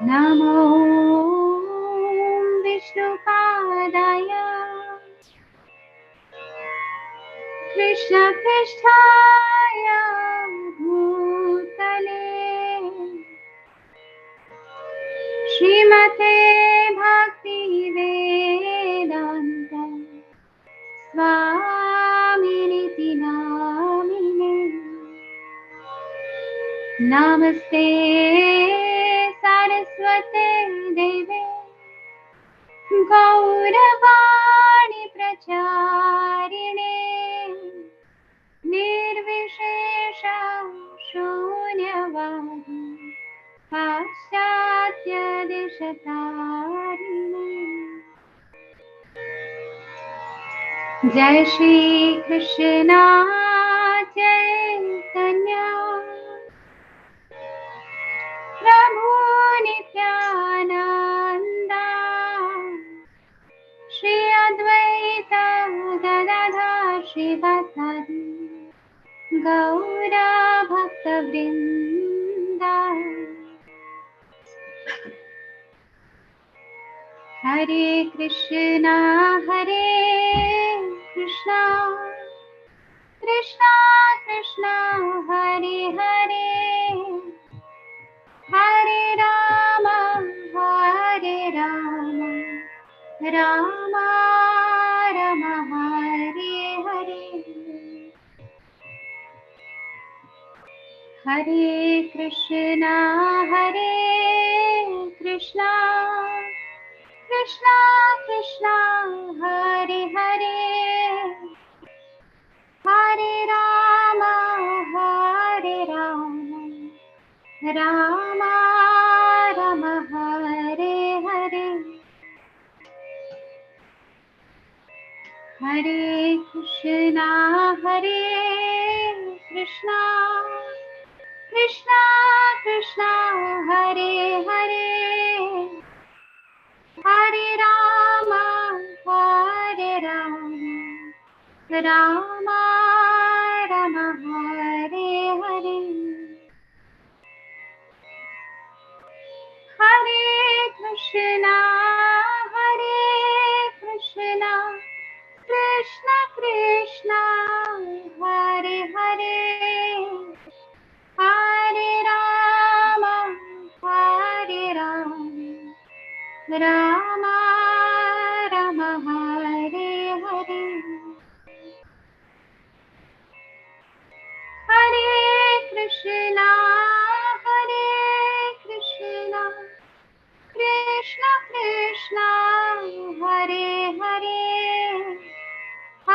नमो विष्णुपादाय कृष्णपृष्ठाय भूतले श्रीमते भक्तिवेदान्त स्वामिनिति नामिने। नमस्ते सरस्वते देवे गौरवाणी प्रचारिणे निर्विशेष शून्यवादी पाश्चात्य देशतारिणे। जय श्री कृष्ण चैतन्य प्रभु नित्यानंद श्री अद्वैत गदाधर श्रीवासादि गौर भक्तवृंद। हरे कृष्णा कृष्णा कृष्णा हरे हरे हरे राम राम राम हरे हरे। हरे कृष्णा कृष्णा कृष्णा हरे हरे हरे राम राम राम हरे हरे। हरे कृष्णा कृष्णा कृष्णा हरे हरे हरे राम राम राम हरे हरे। हरे कृष्णा कृष्णा कृष्णा हरे हरे हरे राम राम राम हरे हरे। हरे कृष्णा कृष्णा कृष्णा हरे हरे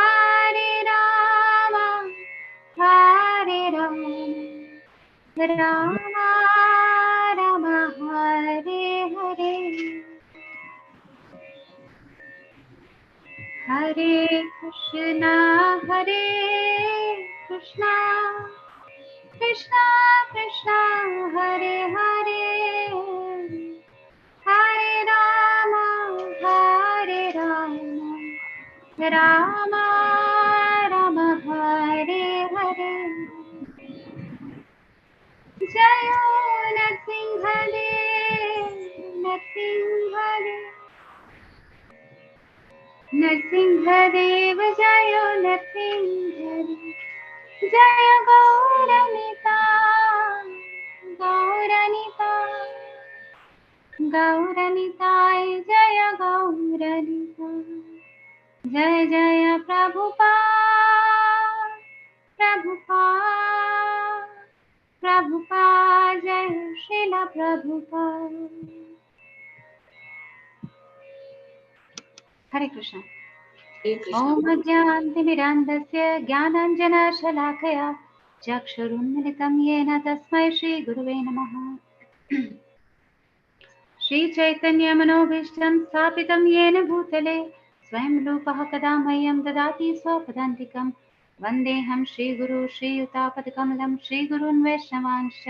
हरे राम राम राम हरे हरे। हरे कृष्णा कृष्णा कृष्णा हरे हरे हरे राम राम राम हरे हरे। जय नरसिंहदेव जय नरसिंहदेव जय गौरनिताय जय गौरनिताय। जय जय प्रभुपाद जय श्रील प्रभुपाद। हरे कृष्ण। ओम अज्ञानतिमिरान्धस्य ज्ञानाञ्जनशलाकया चक्षुरुन्मिलितं येन तस्मै श्रीगुरुवे नमः। श्रीचैतन्यमनोभीष्टं स्थापितं येन भूतले स्वयं रूपः कदा मह्यं ददाति स्वपदान्तिकं। वन्देऽहं श्रीगुरु श्रीयुतापदकमलं श्रीगुरून् वैष्णवांश्च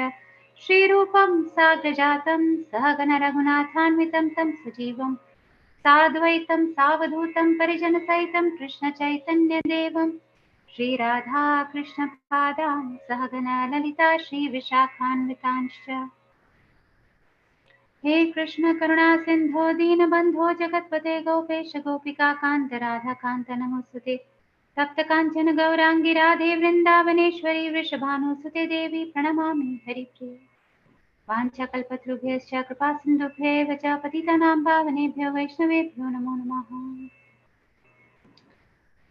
श्रीरूपं साग्रजातं सहगण रघुनाथान्वितं तं सजीवं साद्वैतं सावधूतं परिजनसहितं कृष्णचैतन्यदेवं श्रीराधाकृष्णपादान् सहगण ललिता श्रीविशाखान्वितांश्च हे कृष्ण करुणा सिंधो दीनबंधो जगत्पते गोपेश गोपिका कांत राधा कांत नमोस्तुते तप्त कांचन गौरांगी राधे वृंदावनेश्वरी वृषभानुसुते देवी प्रणमामि हरिप्रिये वाञ्छाकल्पतरुभ्यश्च कृपा सिन्धुभ्येव च पतितानां पावनेभ्यो वैष्णवेभ्यो नमो नमः।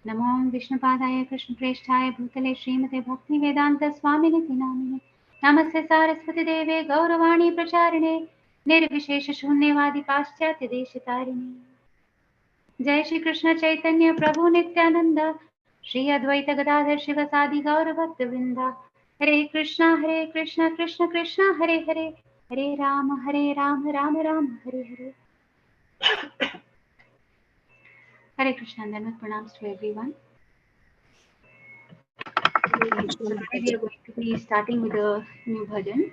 नमो विष्णुपादाय कृष्णप्रेष्ठाय भूतले श्रीमते भक्तिवेदान्तस्वामिनिति नामिने नमस्ते सारस्वतीदेवे गौरवाणी प्रचारिणे निर्विशेषशून्यवादि पाश्चात्यदेशतारिणे जय श्री कृष्ण चैतन्य प्रभु नित्यानंद श्री अद्वैत गदाधर शिवसादि गौरभक्तवृंद हरे Krishna Krishna Krishna Hare Hare Hare Ram Ram Ram Hare Hare. Hare Krishna and then with pranams to everyone. So today we are going to be starting with a new bhajan,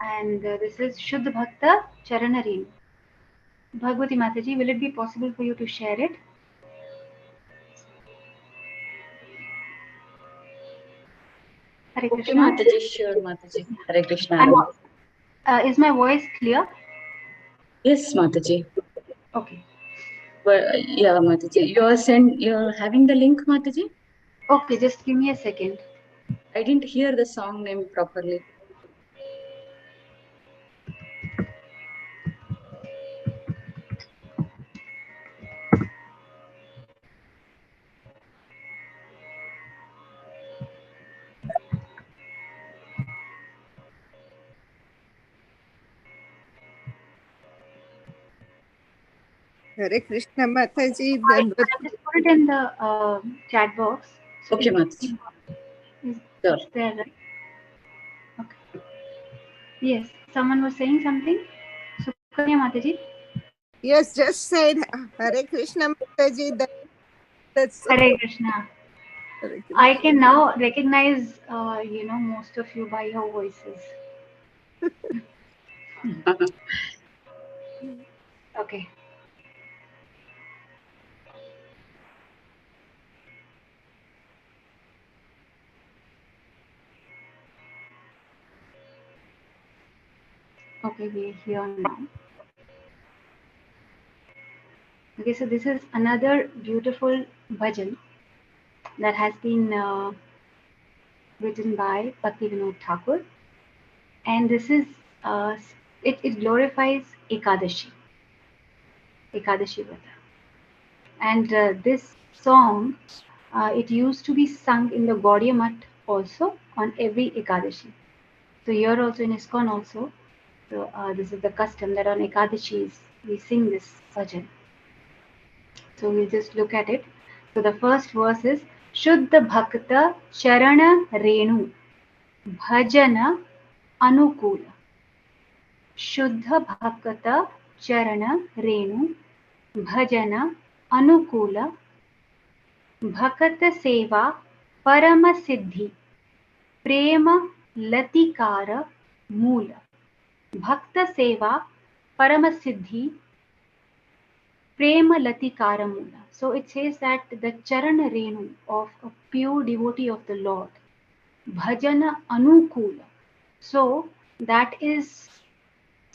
and this is Shuddha Bhakta Charanarenu. Bhagavati Mataji, will it be possible for you to share it? Hare Okay, Krishna. Mataji, sure, Mataji. Hare Krishna. Is my voice clear? Yes, Mataji. Okay. Well, yeah, Mataji. You're having the link, Mataji? Okay, just give me a second. I didn't hear the song name properly. Hare Krishna Mataji. I just put it in the chat box. So Okay, Mataji. It's there, right? Okay. Yes, someone was saying something. Sukanya Mataji. Yes, just said Hare Krishna Mataji. That's Hare Krishna. Hare Krishna. I can now recognize, most of you by your voices. Okay. Okay, we're here now. Okay, so this is another beautiful bhajan that has been written by Bhaktivinoda Thakur, and this is it glorifies Ekadashi Vrata, and this song it used to be sung in the Gaudiya Math also on every Ekadashi. So here also in ISKCON also, so this is the custom that on Ekadashis we sing this bhajan. So we'll just look at it. So the first verse is Shuddha Bhakta Charana Renu Bhajana Anukula. Shuddha Bhakta Charana Renu Bhajana Anukula Bhakata Seva Parama Siddhi Prema Latikara Mula. Bhakta Seva Parama Siddhi Prema Latikara Mula. So it says that the Charana Renu of a pure devotee of the Lord, Bhajana Anukula. So that is,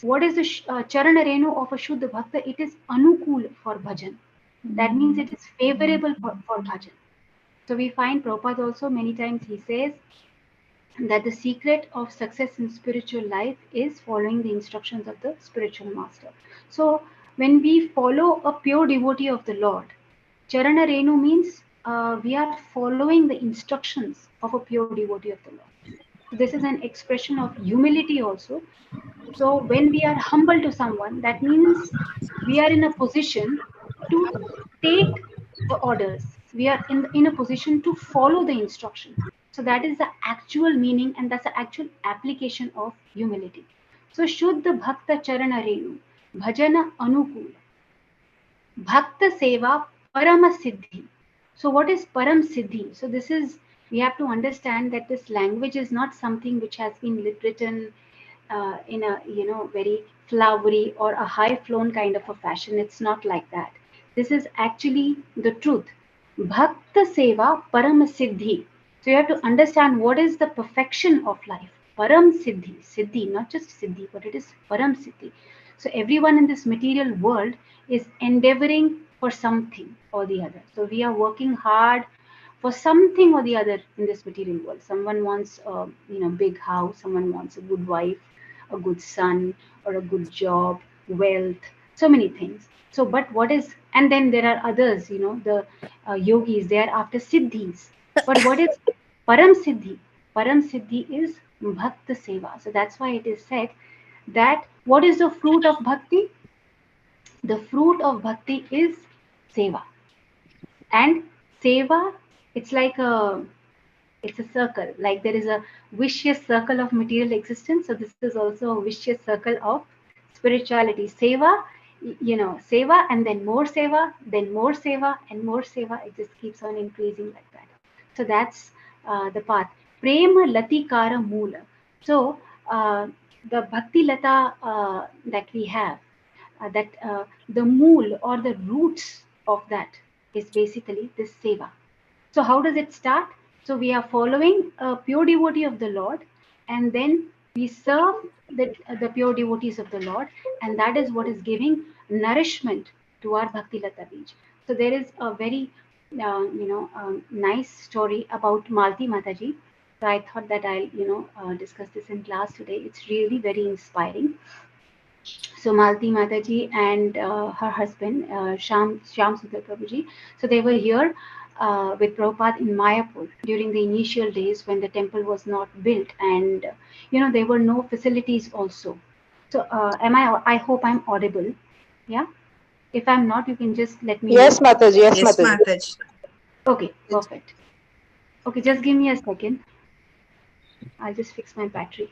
what is the Charana Renu of a Shuddha Bhakta? It is Anukul for Bhajan. That means it is favorable for Bhajan. So we find Prabhupada also many times he says that the secret of success in spiritual life is following the instructions of the spiritual master. So when we follow a pure devotee of the Lord, Charana Renu means we are following the instructions of a pure devotee of the Lord. So this is an expression of humility also. So when we are humble to someone, that means we are in a position to take the orders. We are in a position to follow the instruction. So that is the actual meaning and that's the actual application of humility. So Shuddha Bhakta Charana Renu, Bhajana Anukula, Bhakta Seva Parama Siddhi. So what is Param Siddhi? So this is, we have to understand that this language is not something which has been written in a very flowery or a high flown kind of a fashion. It's not like that. This is actually the truth. Bhakta Seva Parama Siddhi. So you have to understand what is the perfection of life. Param Siddhi. Siddhi, not just Siddhi, but it is Param Siddhi. So everyone in this material world is endeavoring for something or the other. So we are working hard for something or the other in this material world. Someone wants a big house, someone wants a good wife, a good son, or a good job, wealth, so many things. So, but what is, and then there are others, the yogis, they are after siddhis. But what is Param Siddhi? Param Siddhi is Bhakta Seva. So that's why it is said that what is the fruit of bhakti? The fruit of bhakti is seva. And seva, it's like it's a circle. Like there is a vicious circle of material existence. So this is also a vicious circle of spirituality. Seva, seva, and then more seva, then more seva, and more seva. It just keeps on increasing like that. So that's the path. Prema lati kara moola. So the bhakti lata that we have, that the mool or the roots of that is basically this seva. So how does it start? So we are following a pure devotee of the Lord, and then we serve the pure devotees of the Lord, and that is what is giving nourishment to our Bhakti Lata Beach. So there is a very nice story about Malti Mataji. So I thought that I'll discuss this in class today. It's really very inspiring. So Malti Mataji and her husband Shyam Sundar Prabhuji. So they were here with Prabhupada in Mayapur during the initial days when the temple was not built, and there were no facilities also. So I hope I'm audible. Yeah. If I'm not, you can just let me know. Yes, Mataji. Yes, Yes, Mataji. Mataji. Okay, perfect. Okay, just give me a second. I'll just fix my battery.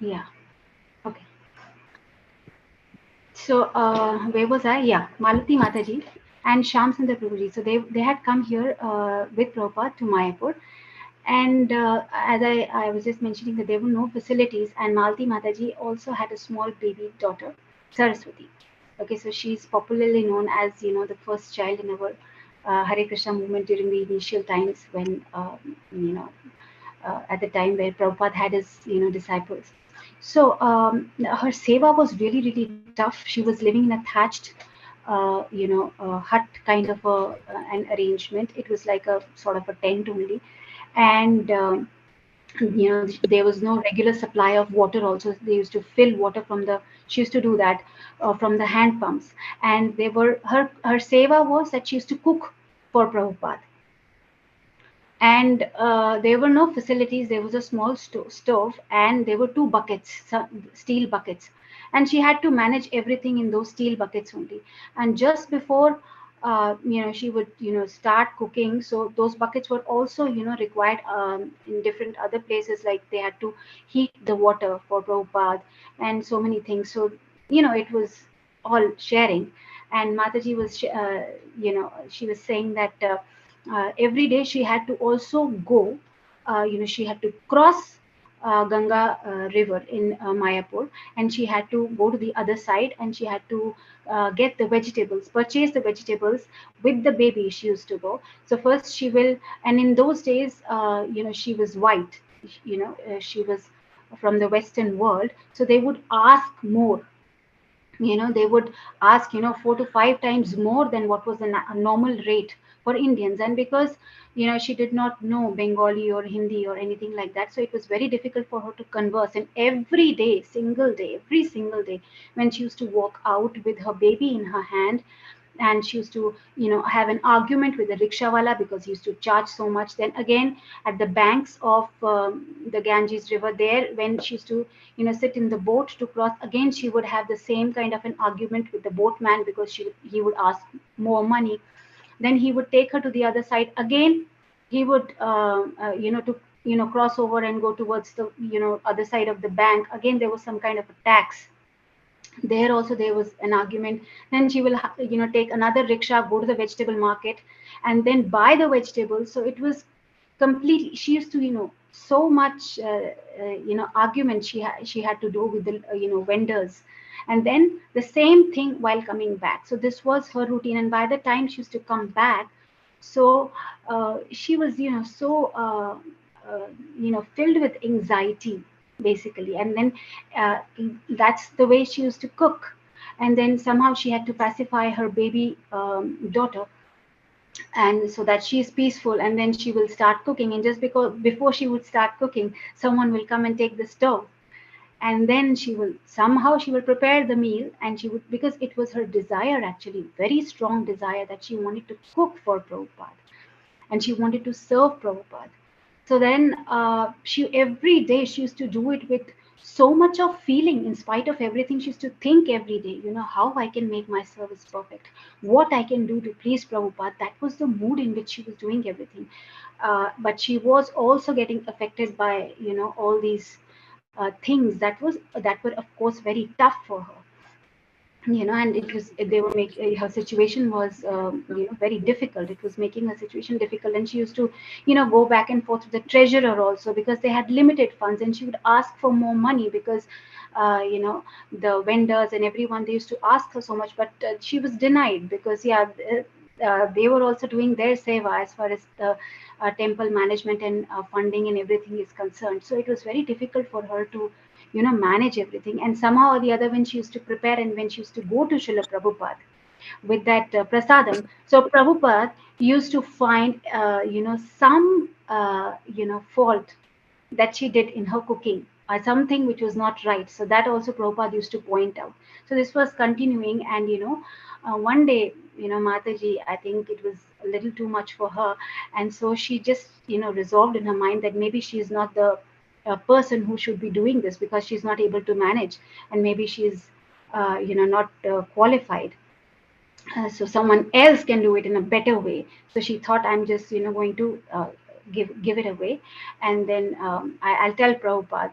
Yeah. Okay. So where was I? Yeah, Malati Mataji and Shyam Sundar Prabhuji. So they had come here with Prabhupada to Mayapur. And as I was just mentioning that there were no facilities, and Malti Mataji also had a small baby daughter, Saraswati. Okay, so she's popularly known as the first child in our Hare Krishna movement during the initial times when at the time where Prabhupada had his disciples. So her seva was really really tough. She was living in a thatched hut kind of an arrangement. It was like a sort of a tent only, and there was no regular supply of water also. They used to fill water from the, she used to do that from the hand pumps. And they were, her seva was that she used to cook for Prabhupada. And there were no facilities. There was a small stove, and there were two buckets, steel buckets, and she had to manage everything in those steel buckets only. And just before she would start cooking, so those buckets were also required in different other places, like they had to heat the water for Prabhupada and so many things. So it was all sharing. And Mataji was she was saying that every day she had to also go, she had to cross Ganga river in Mayapur, and she had to go to the other side, and she had to get the vegetables, purchase the vegetables with the baby. She used to go. So first she will, and in those days, she was white, she was from the Western world, so they would ask more. They would ask 4 to 5 times more than what was the normal rate for Indians. And because she did not know Bengali or Hindi or anything like that, so it was very difficult for her to converse. And every single day when she used to walk out with her baby in her hand, and she used to have an argument with the rickshawala because he used to charge so much. Then again, at the banks of the Ganges river, there when she used to sit in the boat to cross, again she would have the same kind of an argument with the boatman because he would ask more money. Then he would take her to the other side again. He would to cross over and go towards the other side of the bank. Again there was some kind of a tax. There also there was an argument. Then she will take another rickshaw, go to the vegetable market, and then buy the vegetables. So it was completely, she used to so much argument she had to do with the vendors. And then the same thing while coming back. So this was her routine, and by the time she used to come back, so she was so filled with anxiety basically. And then uh, that's the way she used to cook. And then somehow she had to pacify her baby daughter, and so that she is peaceful, and then she will start cooking. And just because before she would start cooking, someone will come and take the stove, and then she will prepare the meal. And she would, because it was her desire, actually very strong desire, that she wanted to cook for Prabhupada, and she wanted to serve Prabhupada. So then she every day she used to do it with so much of feeling. In spite of everything, she used to think every day, how I can make my service perfect, what I can do to please Prabhupada. That was the mood in which she was doing everything. But she was also getting affected by all these things that were of course very tough for her. And it was, they were making her situation was very difficult. It was making her situation difficult. And she used to go back and forth with the treasurer also, because they had limited funds, and she would ask for more money, because the vendors and everyone, they used to ask her so much. But she was denied, because they were also doing their seva as far as the temple management and funding and everything is concerned. So it was very difficult for her to manage everything. And somehow or the other, when she used to prepare and when she used to go to Srila Prabhupada with that prasadam, so Prabhupada used to find some fault that she did in her cooking, or something which was not right. So that also Prabhupada used to point out. So this was continuing. And one day, Mataji, I think it was a little too much for her. And so she just resolved in her mind that maybe she is not the person who should be doing this, because she's not able to manage, and maybe she's not qualified. So someone else can do it in a better way. So she thought, I'm just going to give it away, and then I'll tell Prabhupada.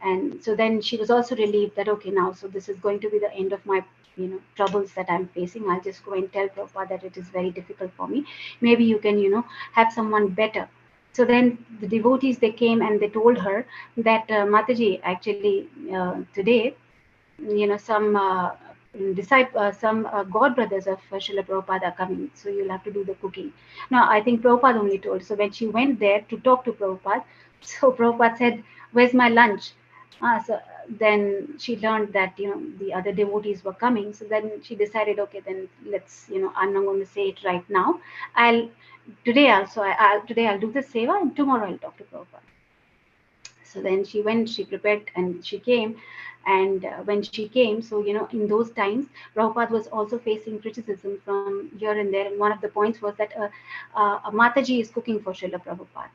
And so then she was also relieved that, okay, now so this is going to be the end of my troubles that I'm facing. I'll just go and tell Prabhupada that it is very difficult for me. Maybe you can have someone better. So then the devotees, they came and they told her that, Mataji, actually today some god brothers of Srila Prabhupada are coming, so you'll have to do the cooking. Now, I think Prabhupada only told. So when she went there to talk to Prabhupada, so Prabhupada said, "Where's my lunch?" So then she learned that the other devotees were coming. So then she decided, okay, then let's I'm not going to say it right now. I'll today I'll do the seva, and tomorrow I'll talk to Prabhupada. So then she went, she prepared, and she came. And when she came, so in those times, Prabhupada was also facing criticism from here and there. And one of the points was that a Mataji is cooking for Srila Prabhupada.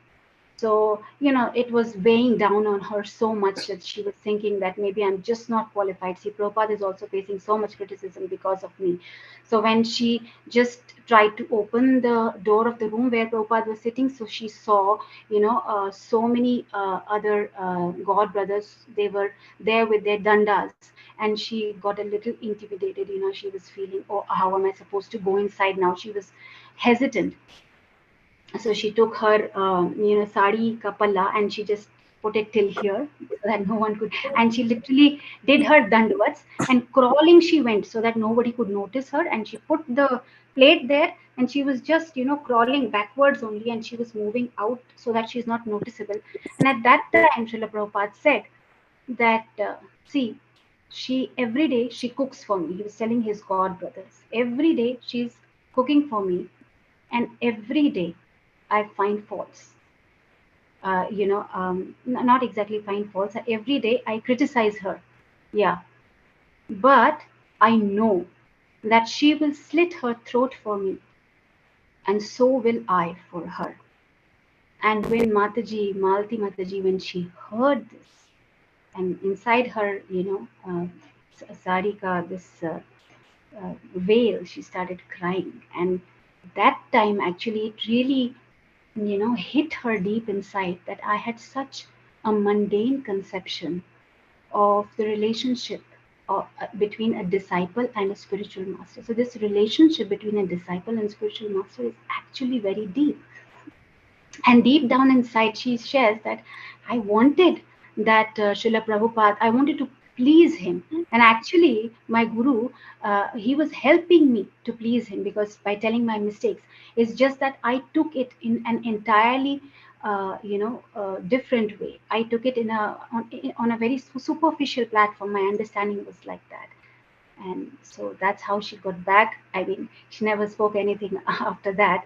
So it was weighing down on her so much that she was thinking that maybe I'm just not qualified. See, Prabhupada is also facing so much criticism because of me. So when she just tried to open the door of the room where Prabhupada was sitting, so she saw so many other god brothers. They were there with their dandas, and she got a little intimidated. She was feeling, oh, how am I supposed to go inside now? She was hesitant. So she took her sari ka palla, and she just put it till here, so that no one could. And she literally did her dandavats, and crawling she went, so that nobody could notice her. And she put the plate there, and she was just crawling backwards only, and she was moving out so that she's not noticeable. And at that time, Srila Prabhupada said that, see, she every day she cooks for me. He was telling his god brothers, every day she's cooking for me, and every day I find faults. Not exactly find faults. Every day I criticize her. Yeah. But I know that she will slit her throat for me, and so will I for her. And when Malati Mataji, when she heard this, and inside her, Sarika, this veil, she started crying. And that time, actually, it really hit her deep inside that I had such a mundane conception of the relationship between a disciple and a spiritual master. So this relationship between a disciple and spiritual master is actually very deep. And deep down inside, she shares that I wanted that Srila Prabhupada, I wanted to please him. And actually, my guru, he was helping me to please him, because by telling my mistakes, it's just that I took it in an entirely, different way. I took it on a very superficial platform. My understanding was like that. And so that's how she got back. I mean, she never spoke anything after that.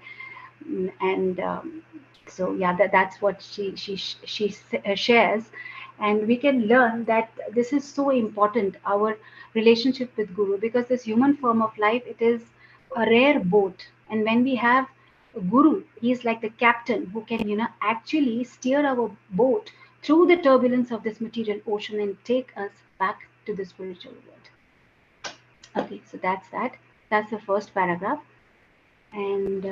And so yeah, that's what she shares. And we can learn that this is so important, our relationship with guru, because this human form of life, it is a rare boat. And when we have a guru, he is like the captain who can actually steer our boat through the turbulence of this material ocean and take us back to the spiritual world. Okay, so that's the first paragraph. And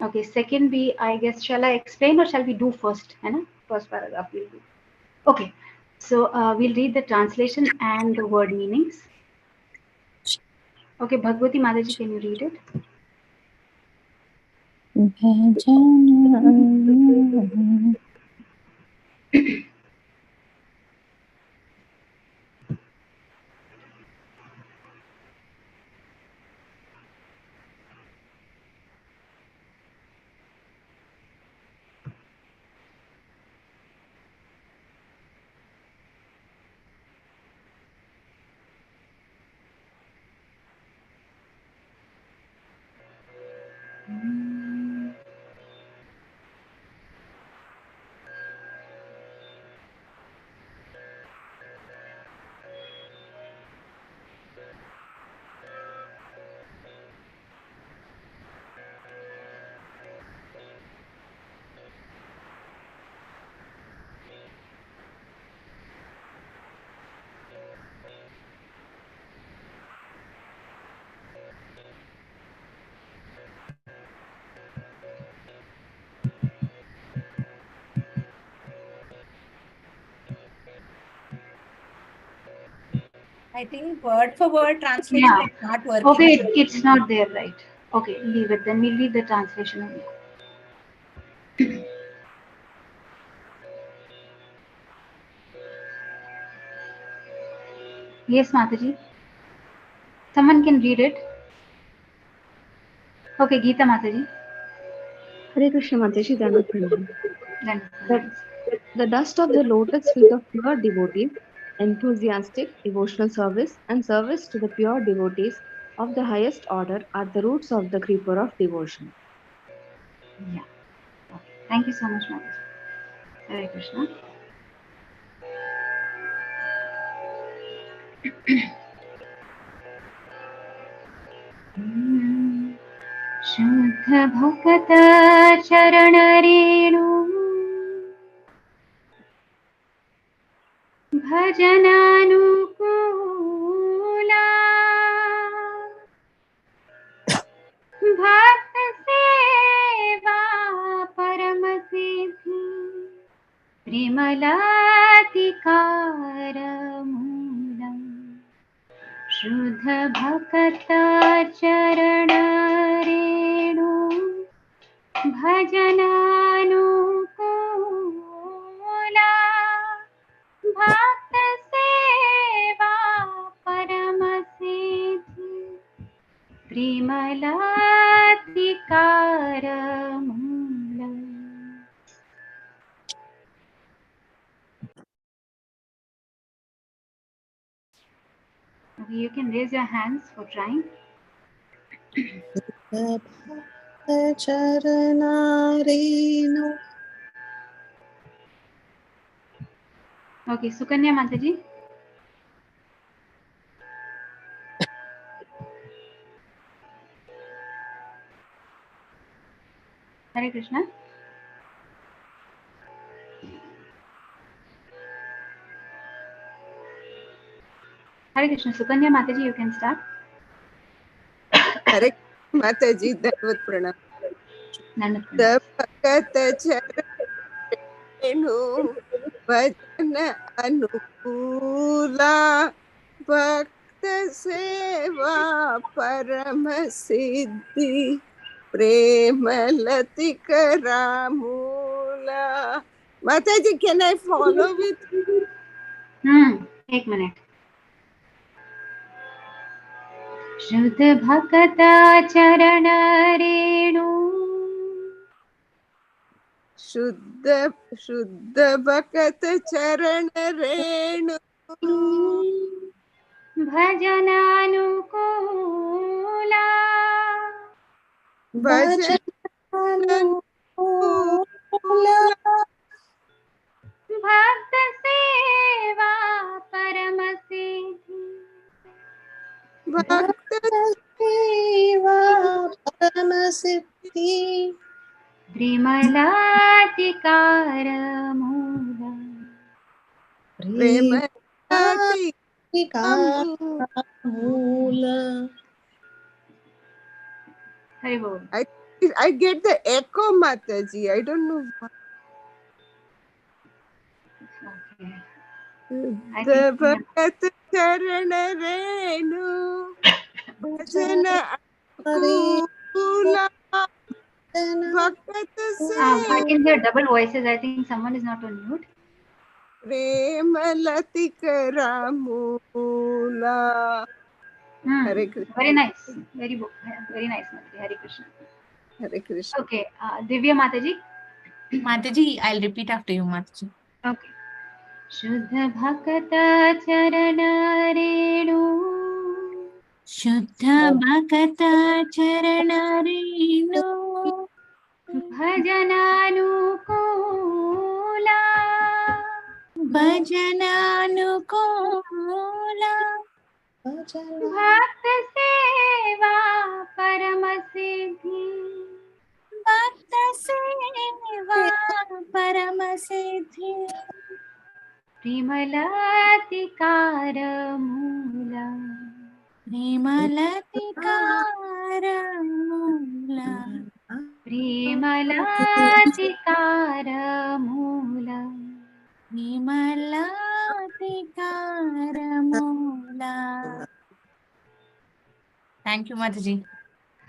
okay, second, I guess, shall I explain or shall we do first? First paragraph we'll do. Okay, so we'll read the translation and the word meanings. Okay, Bhagwati Mataji, can you read it? Bhajan. I think word for word translation Yeah. is not working. Okay, it's not there, right? Okay, leave it. Then we'll read the translation only. Yes, Mataji. Someone can read it. Okay, Geeta Mataji. Hare Krishna Mataji, Dhanvat Pranam. Then. The dust of the lotus feet of pure devotees, enthusiastic devotional service, and service to the pure devotees of the highest order are the roots of the creeper of devotion. Yeah. Okay. Thank you so much, Mataji. Hare Krishna. शुद्ध भक्त चरण रेणु भजनानुकूला भक्त सेवा परम सिद्धि प्रेमलातिकारमूलम् शुद्ध भक्त चरण रेणु भजनानुकूला भक्त सेवा परम सिद्धि प्रेमलातिकारमूलम्. Okay, you can raise your hands for trying. Okay, Sukanya Mataji. Hare Krishna. Hare Krishna. Sukanya Mataji, you can start. Hare Mataji, Dhanvat Pranam. Bhagat charanu bhajana anukula भक्त सेवा परम सिद्धि प्रेम लतिकरा मूला. Mataji, can I follow with? एक minute. शुद्ध भक्त चरण रेणु. शुद्ध भक्त चरण रेणु भजनानुकूला. भजनानुकूला. भक्त सेवा परम सिद्धि. भक्त सेवा परम सिद्धि प्रेमलातिकार मूला. मूला. हरि बोल. I get the echo, Mataji. I don't know why. Okay. The Bhagat Charan Renu Bhajana Anukula Bhagat I can hear double voices. I think someone is not on mute. Premalati Karamula. Hare Krishna. Very nice. Very nice, Mataji. Hare Krishna. Hare Krishna. Okay. Divya Mataji. Mataji, I'll repeat after you, Mataji. Okay. शुद्ध भक्त चरण रेणु. शुद्ध भक्त चरण रेणु. भजनानुकूला. भजनानुकूला. भक्त सेवा परम सिद्धि. भक्त सेवा परम सिद्धि. प्रेमलातिकार मूला. प्रेमलातिकार मूला. प्रेमलातिकार मूला. प्रेमलातिकार मूला. Thank you, Mataji.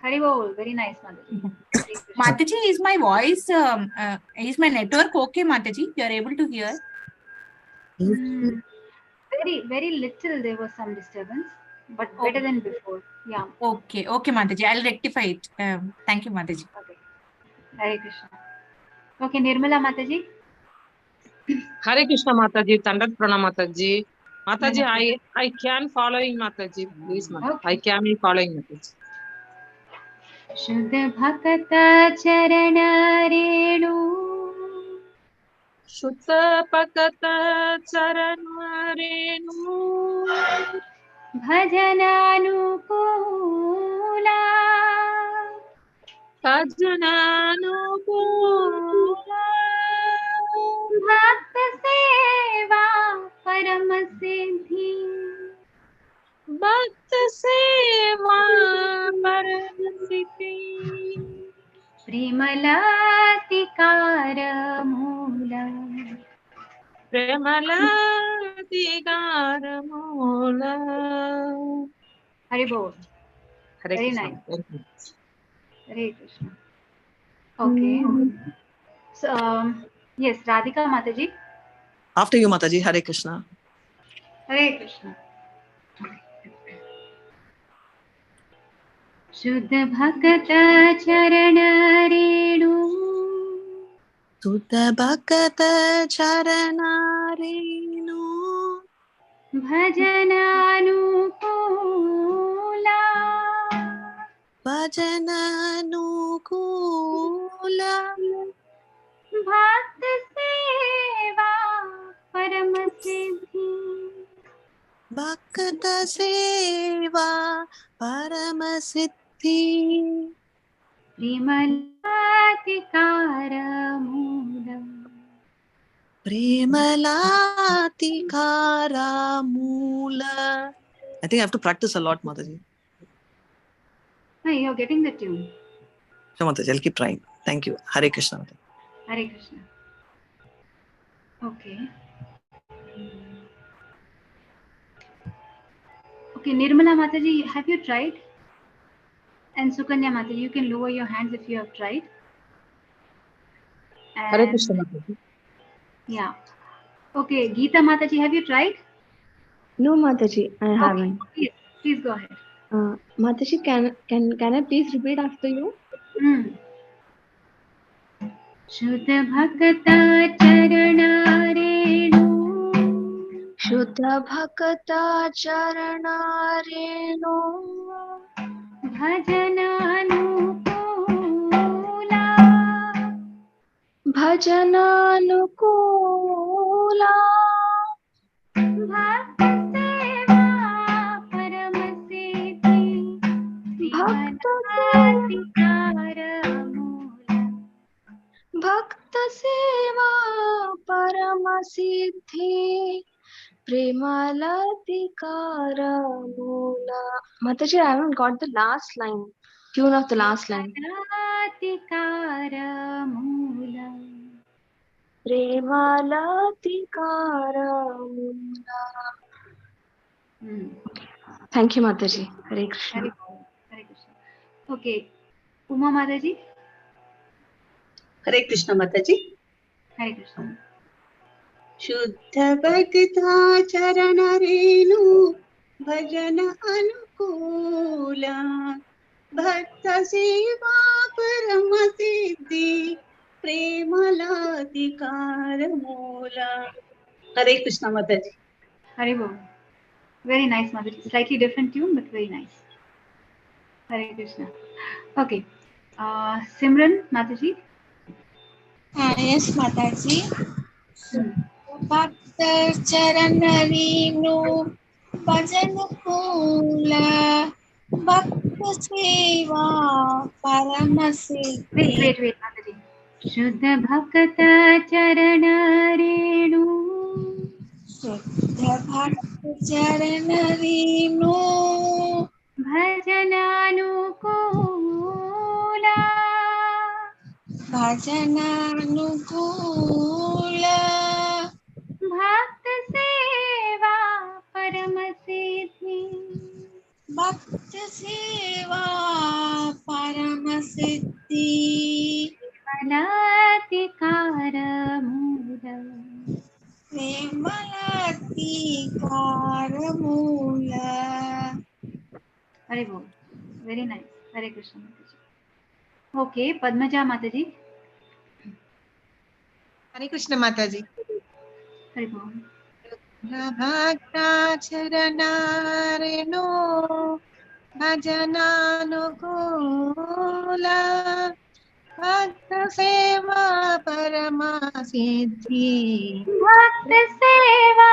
Hari Bol. Very nice, Mataji. Mataji, is my voice, is my network okay, Mataji? You are able to hear? Very little. There was some disturbance, but better than before. Yeah. Okay, Mataji. I'll rectify it. Thank you, Mataji. Okay. Hare Krishna. Okay, Nirmala Mataji. Hare Krishna Mataji, Tandat Pranam Mataji. Mataji, I can following Mataji, please Mataji. Okay. I can be following Mataji. शुद्ध भक्त चरण रेणु. शुद्ध भक्त चरण रेणु. भजनानुकूला. भजनानुकूला. भक्त सेवा परम सिद्धि. भक्त सेवा परम सिद्धि. प्रेमलातिकार मूला. प्रेमलातिकार मूला. Hari Bol. Hare Very Krishna. nice. Hare Krishna. Okay. So, yes, Radhika Mataji. After you, Mataji. Hare Krishna. Hare Krishna. शुद्ध भक्त चरण रेणु. शुद्ध भक्त चरण रेणु. भजनानुकूला. भजनानुकूला. भक्त सेवा परम सिद्धि. भक्त सेवा परम सिद्धि. प्रेमलातिकार मूला. प्रेमलातिकार मूला. I think I have to practice a lot, Mataji. Hey, you're getting the tune. Sure, Mataji. I'll keep trying. Thank you. Hare Krishna. Mataji. Hare Krishna. Okay. Okay, Nirmala Mataji, have you tried? And Sukanya Mataji, you can lower your hands if you have tried. Hare Krishna And Mataji. yeah. Okay, Geeta Mataji, have you tried? No, Mataji, I Okay, haven't. please go ahead. Mataji, can I please repeat after you? शुद्ध भक्ता चरणारेणु शुद्ध भक्ता चरणारेणु भजनानुकूला भजनानुकूला भक्त सेवा परम सिद्धि भक्त भक्त सेवा परम सिद्धि प्रेमालतिकार मूला. Mataji, I haven't got the last line. Tune of the last line. प्रेमालतिकार Mula. प्रेमालतिकार Mula. Thank you, Mataji. Hare Krishna. Hare Krishna. Okay, Uma Mataji. Hare Krishna Mataji. Hare Krishna. शुद्ध भक्ता चरण रेणु भजन अनुकूला भक्त सेवा परम सिद्धि प्रेमलाधिकार मूला. हरे कृष्णा माताजी. Hare Bol. Very nice, Mataji. Slightly different tune, but very nice. Hare Krishna. Okay. Simran Mataji. Yes, Mataji. Bhakta charanarinu bhajanukula bhakta seva paramasiddhi. Wait, Mataji. Shuddha Bhakta Charanarenu. Shuddha Bhakta charanarinu Bhajananukula. Bhajananukula Bhakta Seva Paramasiddhi. Bhakta Seva Paramasiddhi Premalatikara Mula. Premalatikara Mula. Hare Bol. Very nice. Hare Krishna Mataji. Okay, Padmaja Mataji. Hare Krishna Mataji. Hare Bol. Bhakta charanareno bhajananukula bhakta seva parama siddhi. Bhakta Seva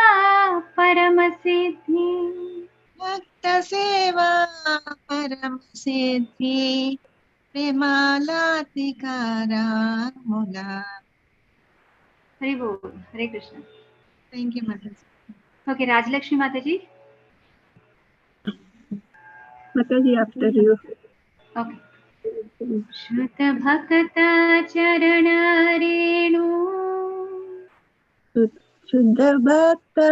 Paramasiddhi. Bhakta seva parama siddhi premalatikara mula. Hare Bol. Hare Krishna. Thank you, Mataji. Okay, Rajlakshmi Mataji. Mataji, after you. Okay. Shruta Bhakta Charanarenu. Shuddha Bhakta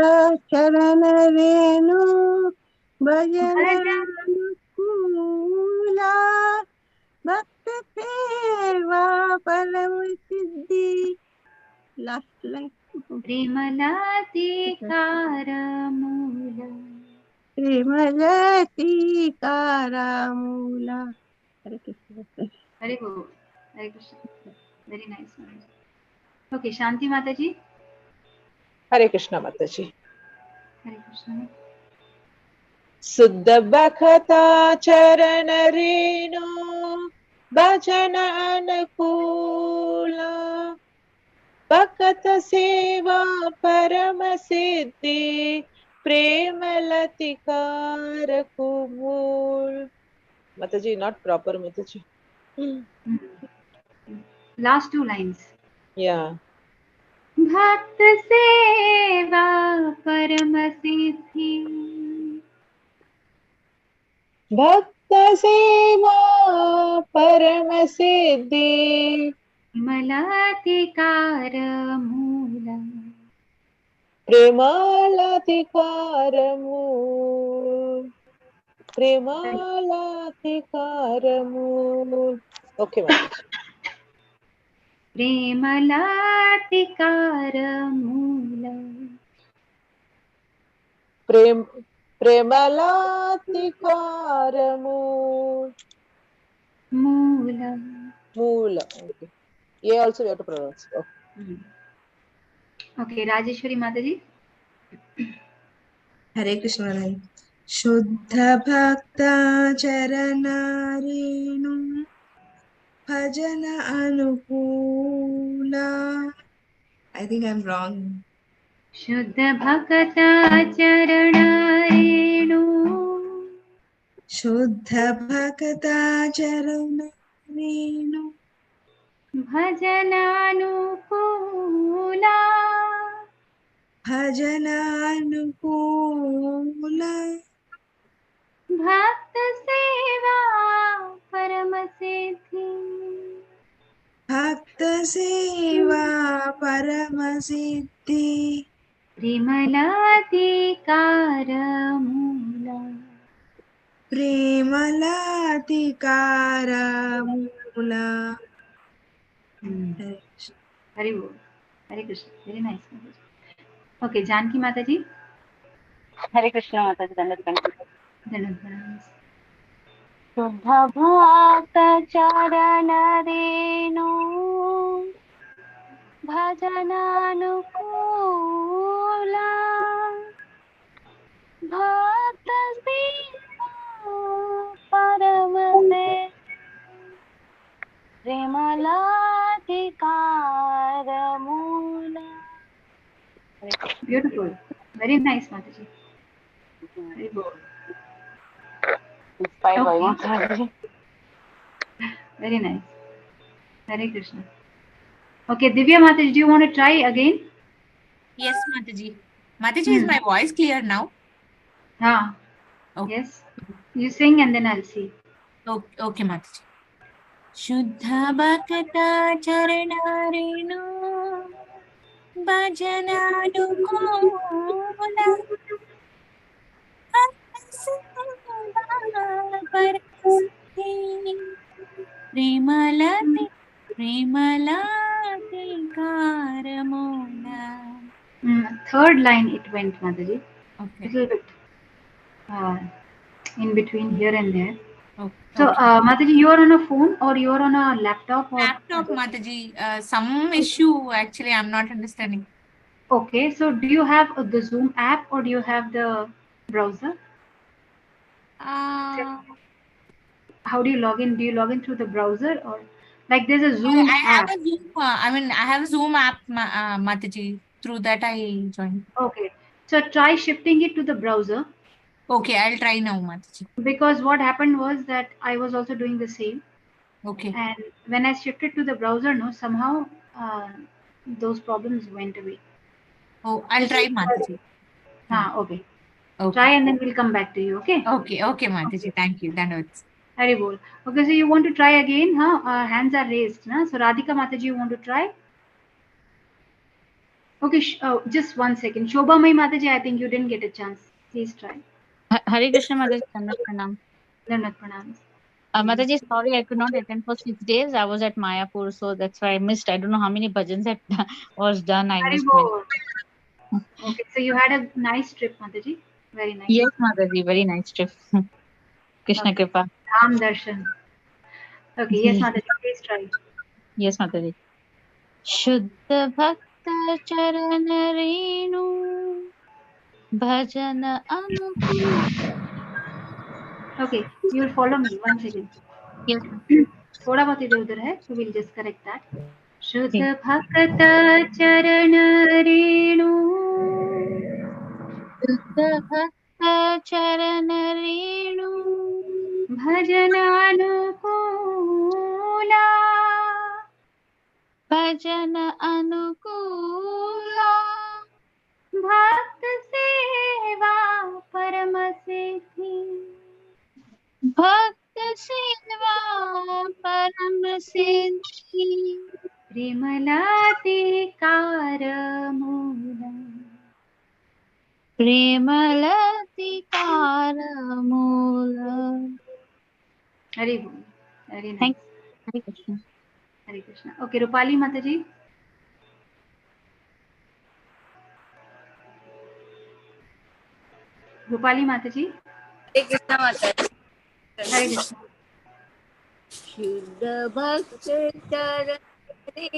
Charanarenu Bhajananukula Bhakta Seva Paramasiddhi. Last line. Premalatikara Mula. Premalatikara Mula. Hare Krishna. Hare Bol. Hare Krishna. Very nice. Mataji. Okay, Shanti Mataji. Hare Krishna Mataji. Hare Krishna. शुद्ध भक्ता चरण रेणु भजन अनुकूला भक्त सेवा परम सिद्धि प्रेम लतिकार कुमूल. Mataji, not proper Mataji. Last two lines. Yeah. Bhakta Seva Paramasiddhi. भक्त सेवा परम सिद्धि Premalatikara Mula. प्रेमालधिकार मूल. Premalathikaramul. Okay, Mataji. Premalathikaramula. Premalathikaramul. Mula. Mula. Okay. Yeah, also we have to pronounce. Okay. Okay, Rajeshwari Mataji. Hare Krishna Maharaj. Shuddha Bhakta Charanarenu Bhajana Anukula. I think I'm wrong. Shuddha Bhakta Charanarenu. Shuddha Bhakta Charanarenu Bhajananukula. Bhajananukula Bhakta Seva Paramasiddhi. Bhakta Seva Paramasiddhi Vimalaticaramula. Premalathikaramula. Very good. Hare Krishna. Very nice. Mataji. Okay, Janki Mataji. Hare Krishna Mataji, Dandat Pranam. Dandat Pranam. Shuddha Bhakta Charanarenu Bhajananukula Bhakta Seva Paramase Premalathikaramula. Beautiful. Very nice, Mataji. Very good. Inspired by Mataji. Very nice. Hare Krishna. Okay, Divya Mataji, do you want to try again? Yes, Mataji. Mataji, is my voice clear now? Ah. Okay. Yes. You sing and then I'll see. Okay, Mataji. Shuddha Bhakta Charanarenu Bhajananukula Premalathikaramula. Third line it went, Mataji. Okay. Little bit in between here and there. Okay. So, Mataji, you are on a phone or you are on a laptop? Or Laptop, Mataji. Some issue actually I'm not understanding. Okay, so do you have the Zoom app or do you have the browser? How do you log in? Do you log in through the browser or like there's a Zoom I app? have a Zoom. I have a Zoom app, Mataji. Through that I joined. Okay, so try shifting it to the browser. Okay, I'll try now, Mataji. Because what happened was that I was also doing the same. Okay. And when I shifted to the browser, no, somehow those problems went away. Oh, I'll try, Mataji. Okay. Okay. Try and then we'll come back to you. Okay. Okay, Mataji. Thank you. Dhanwad. Very good. Okay, so you want to try again, huh? Hands are raised, huh? So Radhika Mataji, you want to try? Okay, just 1 second. Shobha Mai Mataji, I think you didn't get a chance. Please try. Hare Krishna Mataji, Dandat Pranam. Dandat Pranam. Mataji, sorry, I could not attend for 6 days. I was at Mayapur, so that's why I missed. I don't know how many bhajans was done. I Very missed good. many. Okay, so you had a nice trip, Mataji. Very nice. Yes, Mataji, very nice trip. Krishna Okay. Kripa. Ram Darshan. Okay, yes, Mataji, please try. Yes, Mataji. Shuddha Bhakta Charanarenu Bhajana Anukula. Okay, you will follow me. 1 second. Yes. थोड़ा बहुत इधर उधर है, so we'll just correct that. शुद्ध भक्त चरण रेणु शुद्ध भक्त चरण रेणु भजनानुकूला भजन अनुकूला भक्त सेवा परम सिद्धि भक्त सेवा परम सिद्धि प्रेमलातिकार मूला Premalatikara Hari Bol. Very nice. Thank you. Hare Krishna. Hare Krishna. Okay, Rupali Mataji. Rupali Mataji. Hare Krishna Mataji. Hare Krishna. शुद्ध भक्त चरणेनु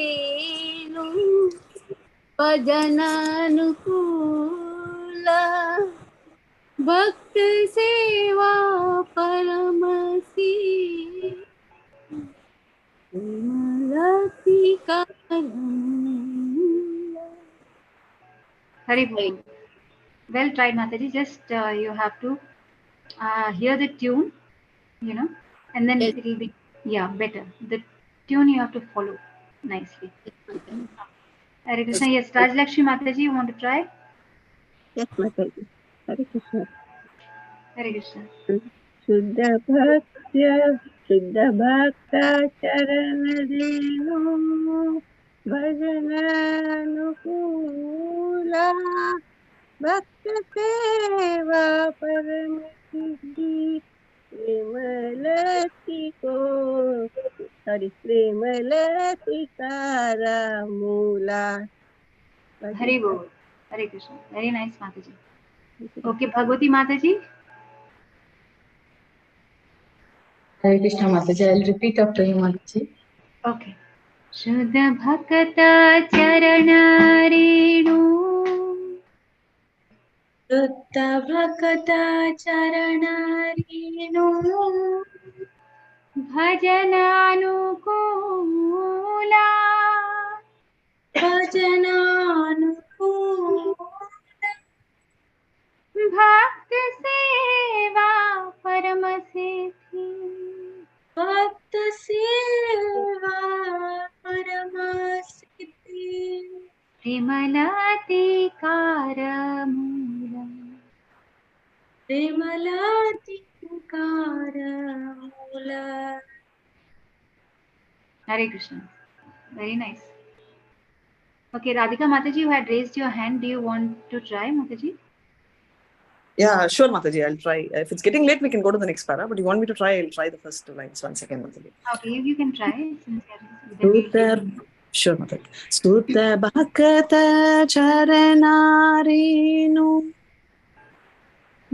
भजन अनुकूल भक्त सेवा परम Hari Bol. Well tried, Mataji. Just you have to hear the tune, and then it will be better. The tune you have to follow nicely. Hare Krishna. Yes, Rajlakshmi Mataji, you want to try? Yes, Mataji. Hare Krishna. Hare Krishna. शुद्ध भक्त चरण रेणु भजनानुकूला भक्त सेवा परम सिद्धि प्रेमलती को प्रेमलतिकारा मूला. Hari Bol. Hare Krishna. Very nice, Mataji. Okay, Bhagwati Mataji. Hare Krishna Mataji. I'll repeat after you, Mataji. Okay. शुद्ध भक्त चरण रेणु शुद्ध भक्त चरण रेणु भजनानुकूला भजनानुकूला भक्त सेवा परम सिद्धि भक्त सेवा परम सिद्धि प्रेमलातिकार मूला प्रेमलातिकार मूला. Hare Krishna. Very nice. Okay, Radhika Mataji, you had raised your hand. Do you want to try, Mataji? Yeah, sure, Mataji. I'll try. If it's getting late, we can go to the next para. But you want me to try? I'll try the first two lines. 1 second, Mataji. Okay, you can try. Sure, Mataji. Stuta bhakata charanarenu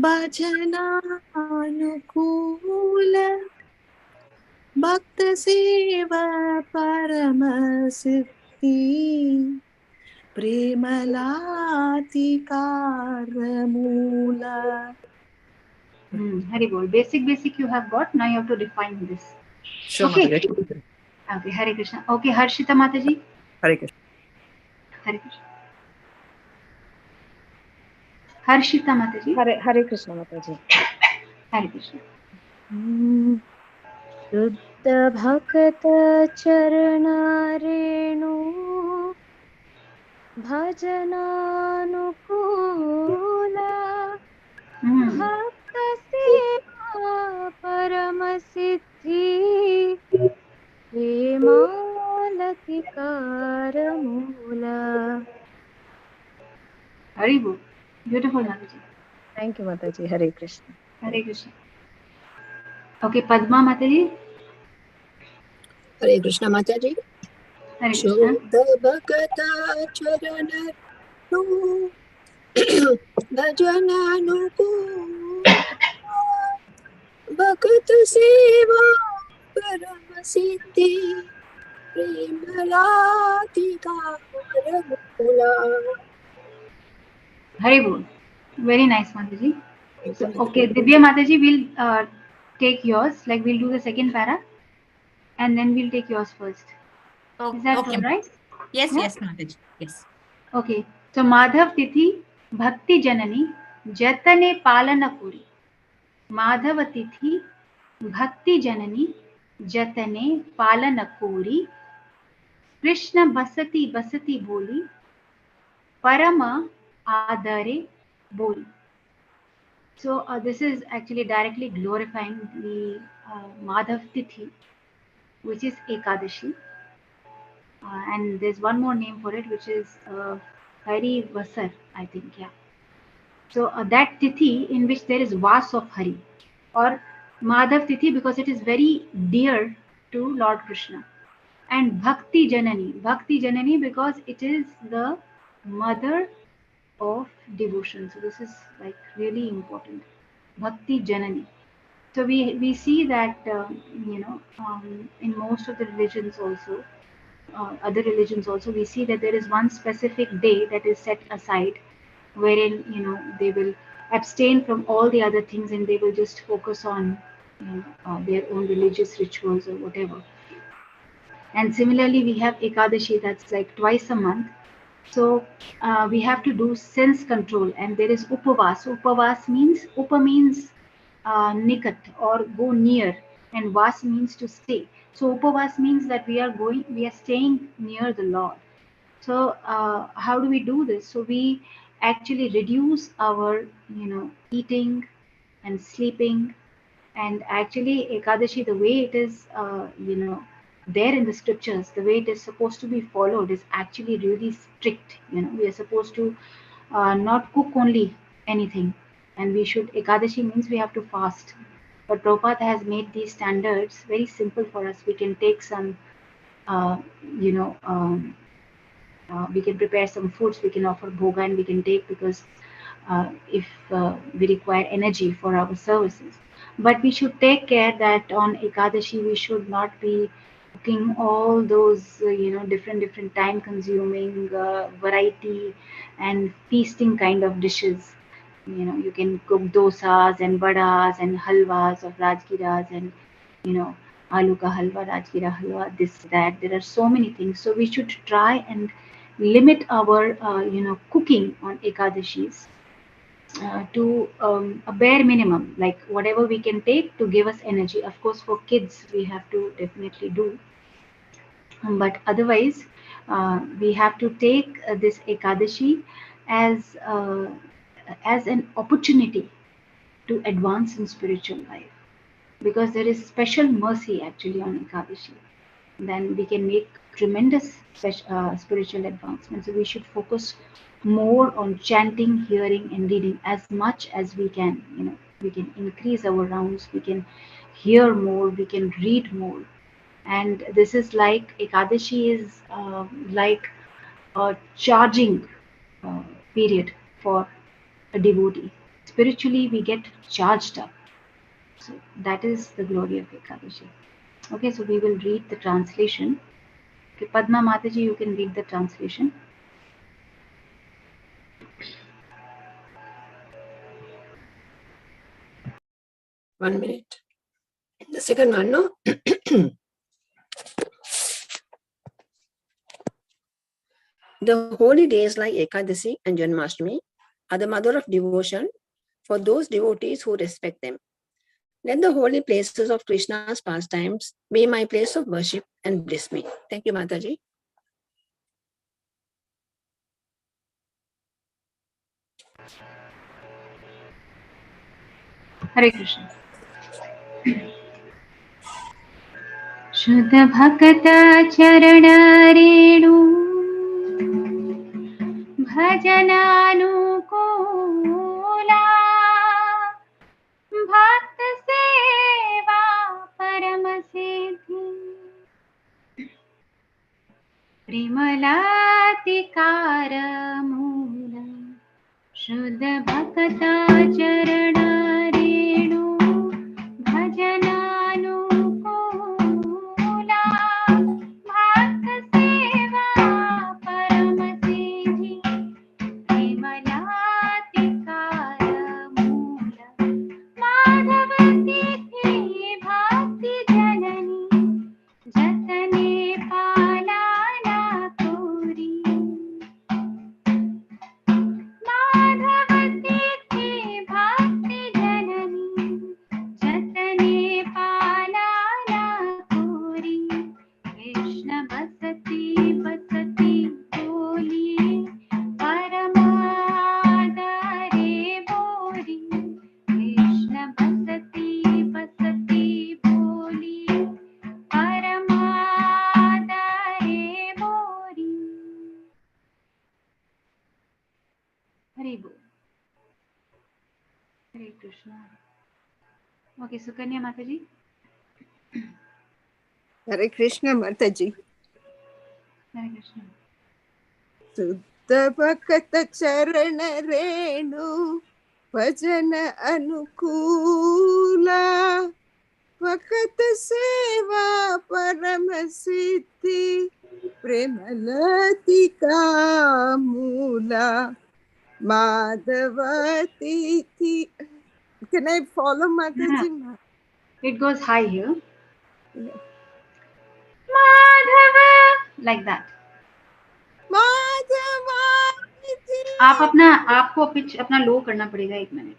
bhajana anukula bhakta seva paramasiddhi premalatikara moola. Hari Bol. Basic you have got. Now you have to refine this. Sure, Okay. Mataji. Okay, Hare Krishna. Okay, Harshita Mataji. Hare Krishna. Hare Krishna. Harshita Mataji. Hare Krishna Mataji. Hare Krishna. शुद्ध भक्त चरण रेणु भजनानुकूला भक्त सेवा परम सिद्धि प्रेमालतिकार मूला. Hari Bol. Beautiful, Mataji. Thank you, Mataji. Hare Krishna. Hare Krishna. Okay, Padma Mataji. Hare Krishna Mataji. Hare Krishna. Shuddha Bhakata Charana Bhajananukula Bhakta Seva Parama Siddhi Premalatikara Moola. Hari Bol. Very nice, Mataji. So, okay, Divya Mataji, we'll take yours. Like, we'll do the second para. And then we'll take yours first. Is that Okay. all right? Yes, Yeah? yes, Mataji. Yes. Okay. So, Madhav Tithi, Bhakti Janani, Jatane Palanapuri. Madhava Tithi, Bhakti Janani, Jatane Palanapuri. Krishna Basati Basati Boli. Parama Adare Boli. So, this is actually directly glorifying the Madhav Tithi, which is Ekadashi. And there's one more name for it, which is Hari Vasar, I think, yeah. So that tithi in which there is Vas of Hari, or Madhav tithi, because it is very dear to Lord Krishna. And Bhakti Janani because it is the mother of devotion. So this is like really important. Bhakti Janani. So we see that in most of the religions also, other religions also, we see that there is one specific day that is set aside, wherein they will abstain from all the other things and they will just focus on their own religious rituals or whatever. And similarly, we have Ekadashi, that's like twice a month. So we have to do sense control, and there is Upavas. Upavas means Upa means nikat or go near, and Vas means to stay. So Upavas means that we are staying near the Lord. So how do we do this? So we actually reduce our eating and sleeping. And actually, Ekadashi, the way it is, there in the scriptures, the way it is supposed to be followed is actually really strict. We are supposed to not cook only anything, and we should. Ekadashi means we have to fast. But Prabhupada has made these standards very simple for us. We can take some, uh, you know, um, we can prepare some foods. We can offer bhoga, and we can take because if we require energy for our services. But we should take care that on Ekadashi we should not be cooking all those different time consuming variety and feasting kind of dishes. You can cook dosas and vadas and halwas of rajgiras and you know aloo ka halwa, rajgira halwa, this that. There are so many things, so we should try and limit our cooking on Ekadashis to a bare minimum, like whatever we can take to give us energy. Of course, for kids, we have to definitely do, but otherwise, we have to take this Ekadashi as an opportunity to advance in spiritual life, because there is special mercy actually on Ekadashi. Then we can make tremendous spiritual advancement. So we should focus more on chanting, hearing, and reading as much as we can. We can increase our rounds, we can hear more, we can read more. And this is like Ekadashi is like a charging uh, period for a devotee. Spiritually, we get charged up. So that is the glory of Ekadashi. Okay, so we will read the translation. Okay, Padma Mataji, you can read the translation. One minute. The second one, no? The holy days like Ekadasi and Janmashtami are the mother of devotion for those devotees who respect them. Let the holy places of Krishna's pastimes be my place of worship and bless me. Thank you, Mataji. Hare Krishna. शुद्ध भक्त चरण रेणु भजनानुकूला भक्त सेवा परम सिद्धि प्रेमलातिकार मूल शुद्ध भक्त चरण रेणु भजनानुकूला भक्त सेवा परम सिद्धि प्रेमलातिकार मूल माधव तिथि भक्ति जननी जतने पाला ना कोरी माधव तिथि भक्ति जननी जतने पाला ना कोरी कृष्ण बसती बसती बोलिए परमादरे बोरी कृष्ण बसती बसती बोलिए परमादरे बोरी. हरि बोल. Hare Krishna. Okay, Sukanya Mataji. Hare Krishna Mataji. Hare Krishna. Suddha Bhakta Charana Renu Bhajan Anukula Bhakat Seva Parama Siddhi Premalatika Mula Madhavati. Can I follow Mataji? It goes high here. Yeah. Madhava, like that. आप अपना आपको pitch अपना लो करना पड़ेगा 1 minute.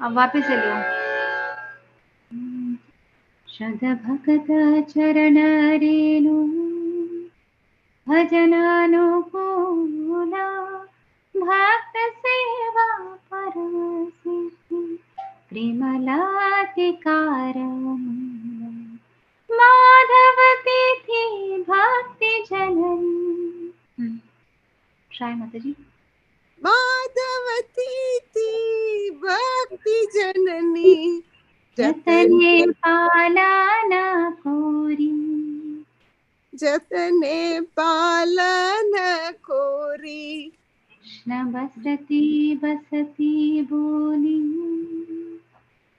अब वापस से लो. शत भक्त चरण रेणु भजनानुकूला भक्त सेवा परम सिद्धि प्रेमलातिकार माधवती थी भक्ति जननी. Try Mataji. Madhavati Bhakti Janani जतने पालना कोरी. जतने पालना कोरी. कृष्ण बसती बसती बोली.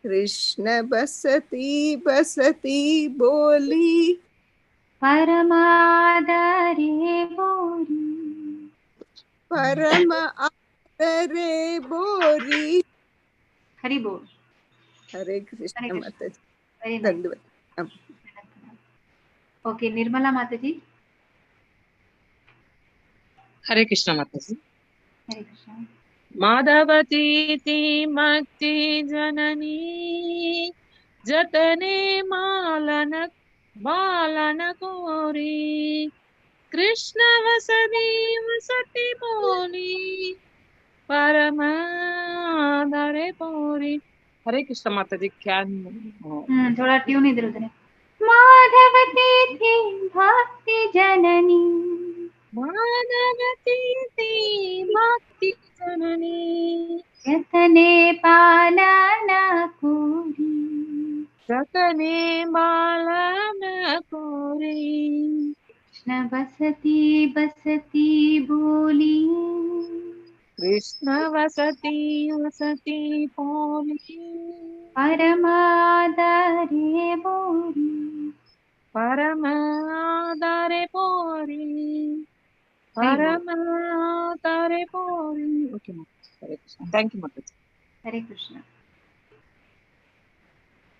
कृष्ण बसती बसती बोली. परमादरे बोरी. परम आदरे बोरी. हरि बोल. हरे कृष्ण माताजी. Very nice. धन्यवाद. Okay, Nirmala Mataji. Hare Krishna Mataji. Hare Krishna. Madhavati Makti Janani Jatane Malana Kori Krishna Vasati Boli Paramadare Pori. Hare Krishna Mataji. थोड़ा ट्यून इधर उधर है. माधवती थी भक्ति जननी. माधवती थी भक्ति जननी जतने पालना कोरी. जतने पालना कोरी. कृष्ण बसती बसती बोली. कृष्ण बसती बसती बोली. परमादरे बोरी. परमादरे बोरी. परमादरे बोरी. Okay, Hare Krishna. Thank you, Mataji. Hare Krishna.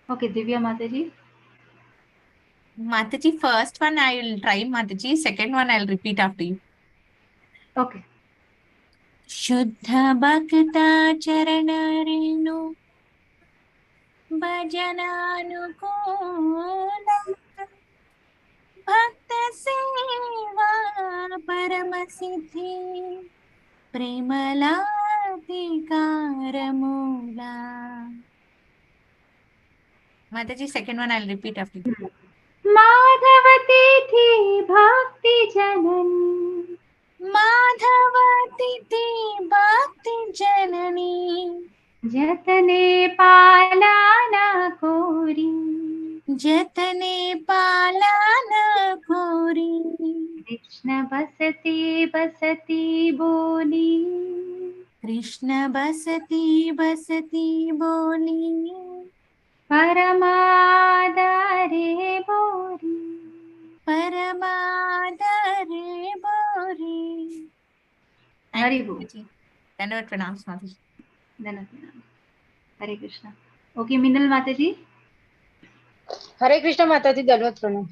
Okay, Divya Mataji. Mataji, first one I will try, Mataji. Second one I will repeat after you. Okay. Shuddha Bhakta Charana Renu Bhajananukula Bhakta Seva Parama Siddhi Premalatikara Mula. Mataji, second one I will repeat after you. माधवती थी भक्ति जननी. माधवती थी भक्ति जननी जतने पालना कोरी. जतने पालना कोरी. कृष्ण बसती बसती बोली. कृष्ण बसती बसती बोली. परमादरे बोरी. परमादरे बोरी. हरि बोल. धन्यवाद प्रणाम माताजी. धन्यवाद. हरे कृष्णा. ओके, मिनल माताजी. हरे कृष्ण माताजी. धन्यवाद प्रणाम.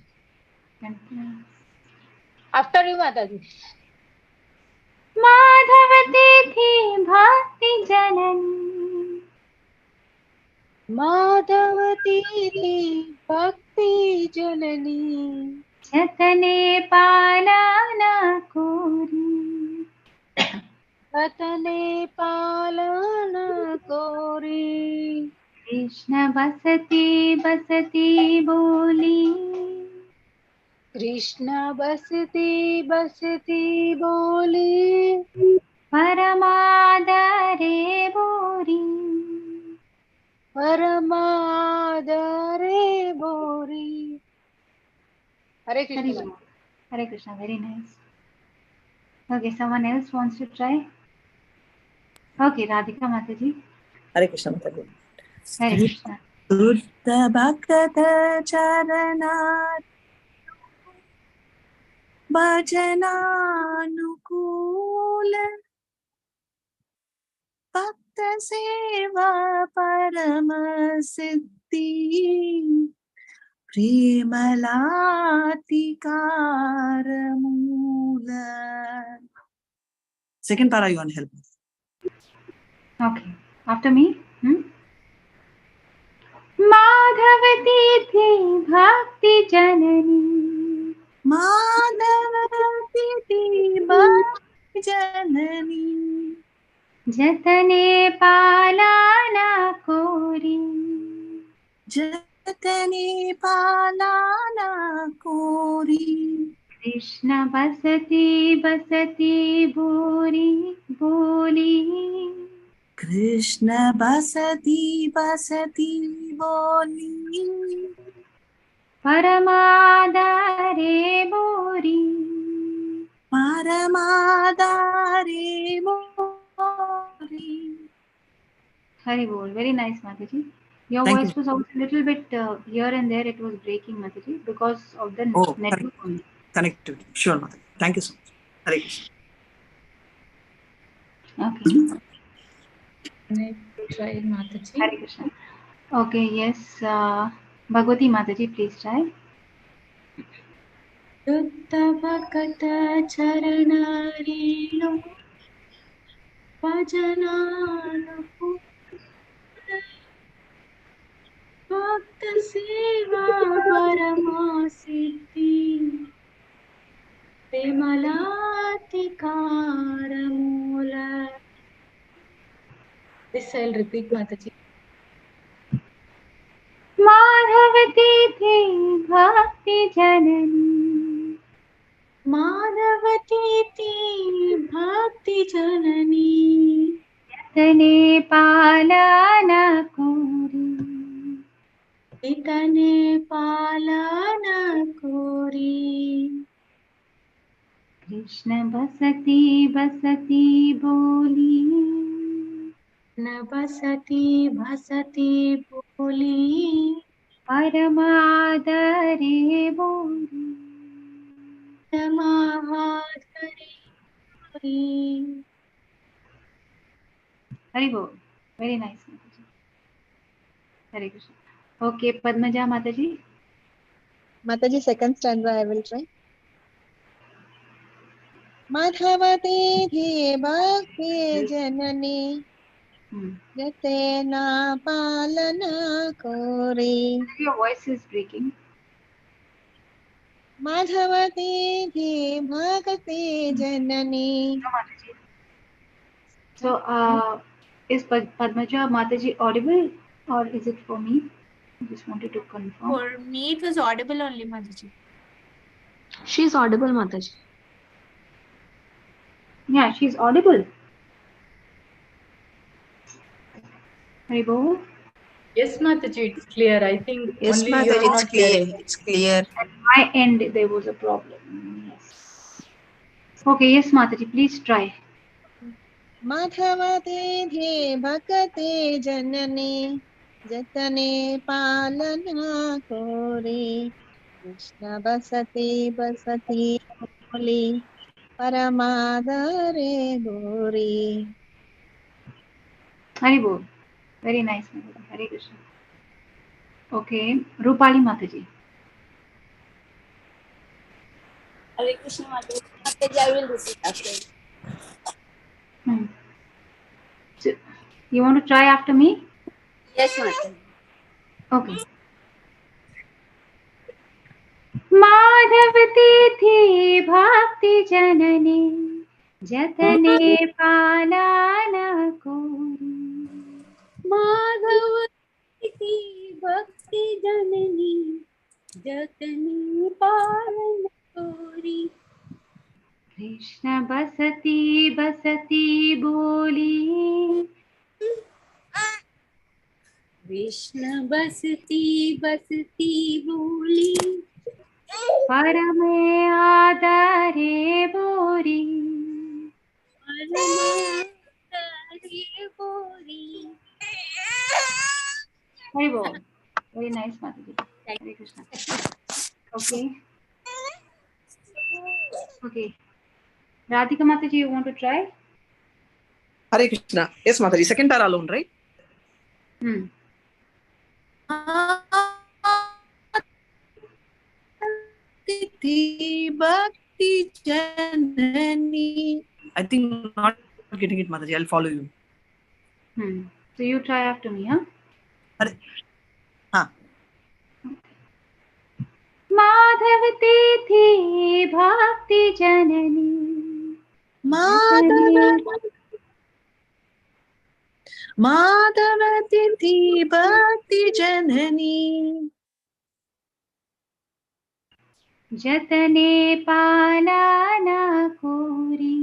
आफ्टर यू माताजी. माधवती थी भक्ति जननी. माधवती थी भक्ति जननी जतने पालना कोरी. जतने पालना कोरी. कृष्ण बसती बसती बोली. कृष्ण बसती बसती बोली. परमादरे बोरी. Paramadare Bori. Hare Krishna. Hare Bol. Hare Krishna, very nice. Okay, someone else wants to try? Okay, Radhika Mataji. Hare Krishna Mataji. Hare Krishna. Buddha Bhakta Charanat Bhajananukula Bhakta Seva Paramasiddhi Premalatikara Second para, you want help? Okay, after me. माधवती थी भक्ति जननी माधवती भक्ति जननी जतने पालाना कोरी जतने पालाना कोरी कृष्ण बसती बसती बोरी बोली कृष्ण बसती बसती बोली परमादारे बोरी परमादारे बोरी. Hari Bol. Very nice, Mataji. Your Thank voice you. was also a little bit here and there. It was breaking, Mataji, because of the network only. Connectivity. Sure, Mataji. Thank you so much. Hare Krishna. Okay. Can I try, Mataji? Hare Krishna. Okay, yes. Bhagwati Mataji, please try. Shuddha Bhakta Charanarino Bhajananukula Bhakta Seva Paramasiddhi Premalatikara. This I'll repeat, Mataji. माधवती थी भक्ति जननी माधवती थी भक्ति जननी तने पालना कोरी इतने पालना कोरी कृष्ण बसती बसती बोली न बसती भसती बोली परमादरे बोली परमादरे बोली. Hari Bol. Very nice, Mataji. Hare Krishna. Okay, Padmaja Mataji. Mataji, second stanza I will try. Madhavati thi bhakti janani jatena palana kori. Your voice is breaking. Madhavati thi bhakti janani. No, Mataji. So, is Padmaja Mataji audible or is it for me? I just wanted to confirm. For me, it was audible only, Mataji. She is audible, Mataji. Yeah, she's audible. Hari Bol. Yes, Mataji, it's clear. I think Yes, only Mataji, you're it's not clear. hearing. It's clear. At my end, there was a problem. Yes. Okay, yes, Mataji, please try. Madhavati thi bhakti janani jatane palana kori. Krishna basati basati boli paramadare gori. Hari Bol. Very nice, Mataji. Hare Krishna. Okay, Rupali Mataji. Hare Krishna Mataji. Mataji, I will repeat after. So, you want to try after me? Yes, Mataji. Okay. माधवती थी भक्ति जननी जतने पालाना कोरी माधवती थी भक्ति जननी जतनी पालन कोरी कृष्ण बसती बसती बोली कृष्ण बसती बसती बोली परमे आदरे बोरी परमादरे बोरी Hari Bol. Very nice, Mataji. Hare Krishna. Okay. Okay. Radhika Mataji, you want to try? Hare Krishna. Yes, Mataji. Second para alone, right? Bhakti Janani. I think not getting it, Mataji. I'll follow you. So you try after me, huh? Hare. Huh. माधवती थी भक्ति जननी माधवती थी भक्ति जननी जतने पालना कोरी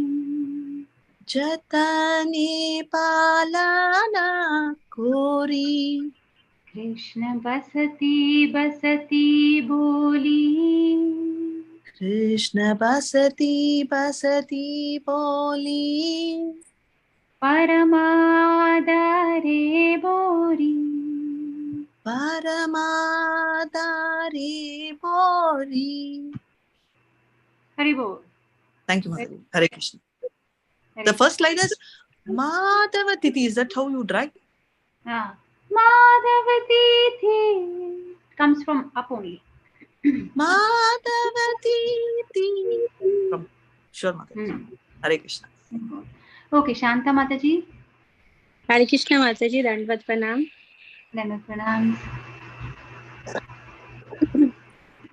जतने पालना कोरी कृष्ण बसती बसती बोली कृष्ण बसती बसती बोली परमादरे बोरी परमादरे बोरी. Hari Bol. Thank you, Mataji. Hare Krishna. The first line is Madhava Titi. Is that how you write? Madhavati thi comes from up only. Madhavati thi. Sure, Mataji. Hare Krishna. Okay, Shanta Mataji. Hare Krishna Mataji, Dandvat Pranam. Dandvat Pranam.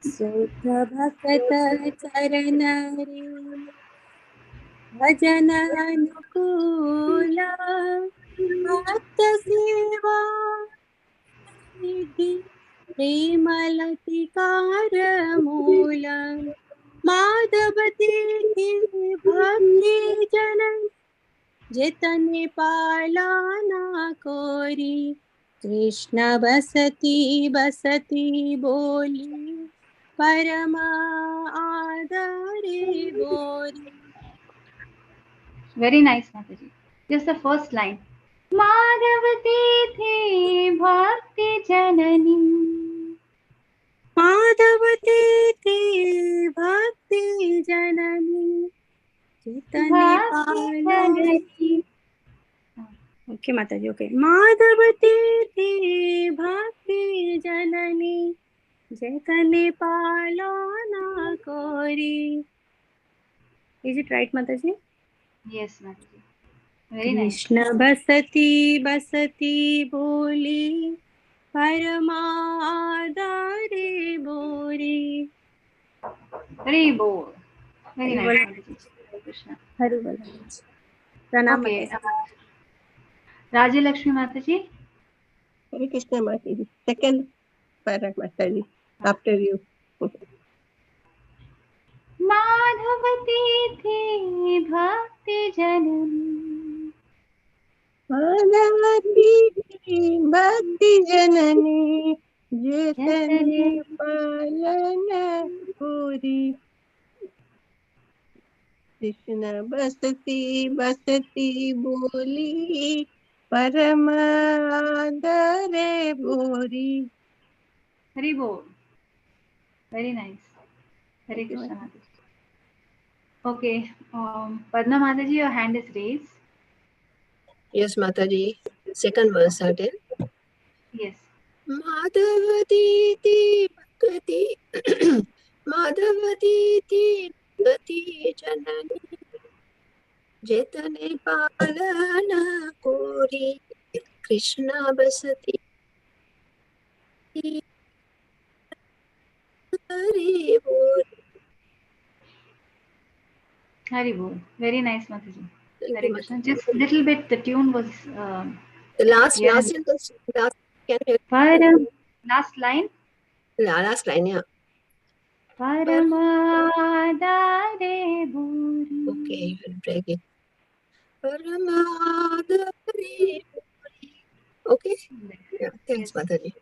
Sudha Bhakata Charanari Bhajan Anukula Bhakta Seva Nidhi Premalatikara Moola Madhavati Bhakti Janan Jitane Palana Kori Krishna Basati Basati Boli Parama Adare Bori. Very nice, Mataji. Just the first line. Madhavati thi bhakti janani. Madhavati thi bhakti janani. Chitane palani. Okay, Mataji, okay. Madhavati thi bhakti janani. Chitane palana kori. Is it right, Mataji? Yes, Mataji. Very nice. Krishna basati basati boli paramadare bori. Hari Bol. Very Hari nice, Bol. Mataji. Hare Krishna. Hari Bol. Pranam, Okay. Mataji. Raja Lakshmi Mataji. Hare Krishna Mataji. Second para Mataji. After you. माधवती थी भक्ति जननी माधवती थी भक्ति जननी जतने पालन पूरी कृष्ण बसती बसती बोली परम आदरे बोरी. Hari Bol. Very nice. Hare Krishna Mataji. Okay, Padma Mataji, your hand is raised. Yes, Mataji. Second verse, certain. Yes. Madhavati ti bhakti Madhavati ti bhakti janani Jetane palana kori Krishna basati Hari Bol. Hari Bol. Very nice, Mataji. Hare Krishna. Just little bit, the tune was. The last sentence. Last line. Last line, yeah. Paramadare Buri. Okay, you will break it. Paramadare Buri. Okay. Yeah, thanks, Mataji.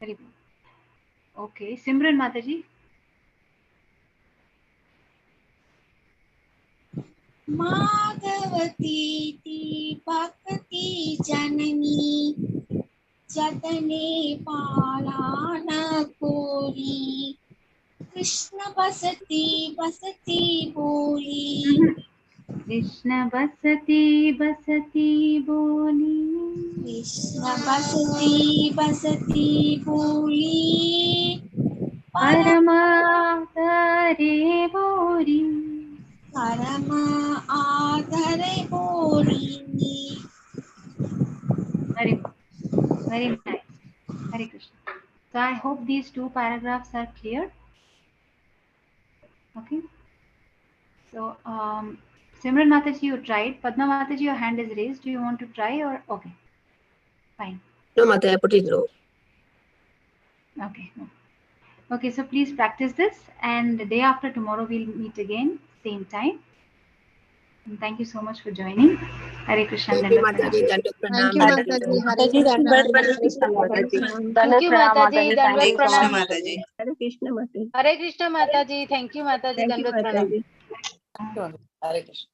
Very good. Okay, Simran Mataji. माधवती भक्ति जननी जतने पालान कोरी कृष्ण बसती बसती बोली कृष्ण बसती बसती बोली कृष्ण बसती बसती बोली परम आदरे बोरी परम आदरे बोली Very nice. Hare Krishna. So I hope these two paragraphs are clear. Okay. So Simran Mataji, you tried. Padma Mataji, your hand is raised. Do you want to try or okay? Fine. No, Mata, I put it low. Okay. No. Okay, so please practice this, and the day after tomorrow we'll meet again, same time. And thank you so much for joining. Hare Krishna. Thank you, Mataji. Dandavat Thank you, pranam. Mataji. Hare Krishna. Hare Krishna Mataji. Thank you, Mataji. Dandavat Hare Krishna pranam. Mataji. Hare Krishna Mataji. Hare Krishna, Mataji. Thank you, Mataji. Thank you, Dandavat pranam. Mataji. Hare Krishna.